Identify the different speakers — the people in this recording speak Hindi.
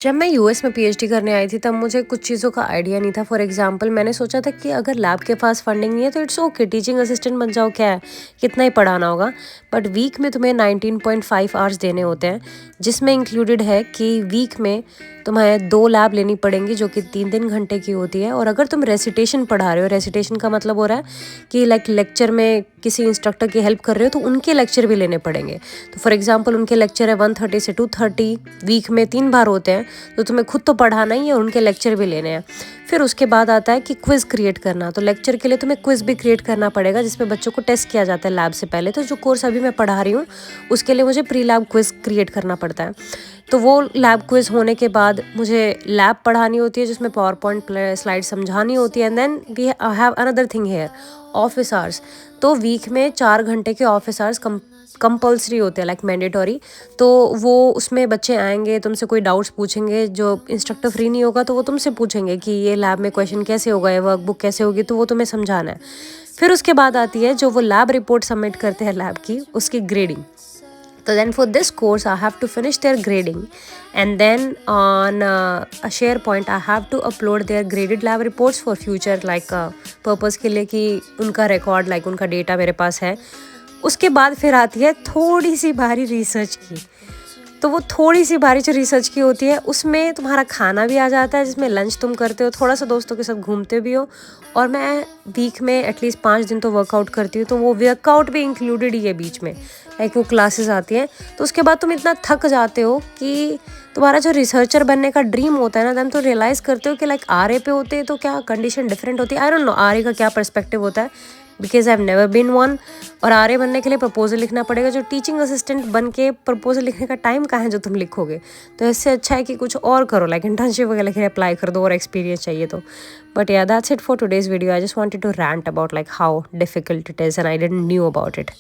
Speaker 1: जब मैं यूएस में पीएचडी करने आई थी तब मुझे कुछ चीज़ों का आइडिया नहीं था। फॉर एग्जांपल मैंने सोचा था कि अगर लैब के पास फंडिंग नहीं है तो इट्स ओके, टीचिंग असिस्टेंट बन जाओ, क्या है, कितना ही पढ़ाना होगा। बट वीक में तुम्हें 19.5 आवर्स देने होते हैं, जिसमें इंक्लूडेड है कि वीक में तुम्हें 2 लैब लेनी पड़ेंगी जो कि 3-3 घंटे की होती है। और अगर तुम रेसिटेशन पढ़ा रहे हो, रेसिटेशन का मतलब हो रहा है कि लाइक लेक्चर में किसी इंस्ट्रक्टर की हेल्प कर रहे हो तो उनके लेक्चर भी लेने पड़ेंगे। तो फॉर एग्जांपल उनके लेक्चर है 1:30 से 2:30, वीक में 3 बार होते हैं, तो तुम्हें खुद तो पढ़ाना ही है और उनके लेक्चर भी लेने हैं। फिर उसके बाद आता है कि क्विज़ क्रिएट करना। तो लेक्चर के लिए तुम्हें क्विज़ भी क्रिएट करना पड़ेगा जिसमें बच्चों को टेस्ट किया जाता है लैब से पहले। तो जो कोर्स अभी मैं पढ़ा रही हूँ उसके लिए मुझे प्री लैब क्विज़ क्रिएट करना पड़ता है। तो वो लैब क्विज़ होने के बाद मुझे लैब पढ़ानी होती है जिसमें पावर पॉइंट स्लाइड समझानी होती है। And then we have another thing here, office hours. तो वीक में 4 घंटे के ऑफिस आवर्स कंपल्सरी होते हैं, लाइक मैंडेटरी। तो वो उसमें बच्चे आएंगे, तुमसे कोई डाउट्स पूछेंगे। जो इंस्ट्रक्टर फ्री नहीं होगा तो वो तुमसे पूछेंगे कि ये लैब में क्वेश्चन कैसे होगा, ये वर्कबुक कैसे होगी, तो वो तुम्हें समझाना है। फिर उसके बाद आती है जो वो लैब रिपोर्ट सबमिट करते हैं लैब की, उसकी grading. So then for this course I have to finish their grading, and then on a SharePoint I have to upload their graded lab reports for future like purpose के लिए कि उनका रिकॉर्ड, लाइक उनका डेटा मेरे पास है। उसके बाद फिर आती है थोड़ी सी भारी रिसर्च की। तो वो थोड़ी सी भारी जो रिसर्च की होती है उसमें तुम्हारा खाना भी आ जाता है, जिसमें लंच तुम करते हो, थोड़ा सा दोस्तों के साथ घूमते भी हो। और मैं वीक में एटलीस्ट 5 दिन तो वर्कआउट करती हूँ, तो वो वर्कआउट भी इंक्लूडेड ही है बीच में, लाइक वो क्लासेस आती हैं। तो उसके बाद तुम इतना थक जाते हो कि तुम्हारा जो रिसर्चर बनने का ड्रीम होता है ना, देन तो रियलाइज़ करते हो कि लाइक आरए पे होते तो क्या कंडीशन डिफरेंट होती है। आई डोंट नो आरए का क्या पर्सपेक्टिव होता है, because I have never been one. और आरए बनने के लिए प्रपोजल लिखना पड़ेगा, जो टीचिंग असिस्टेंट बन के प्रपोजल लिखने का टाइम कहाँ है जो तुम लिखोगे। तो इससे अच्छा है कि कुछ और करो, लाइक इंटर्नशिप वगैरह के लिए अप्लाई कर दो और एक्सपीरियंस चाहिए तो। But yeah that's it for today's video. I just wanted to rant about like how difficult it is and I didn't knew about it.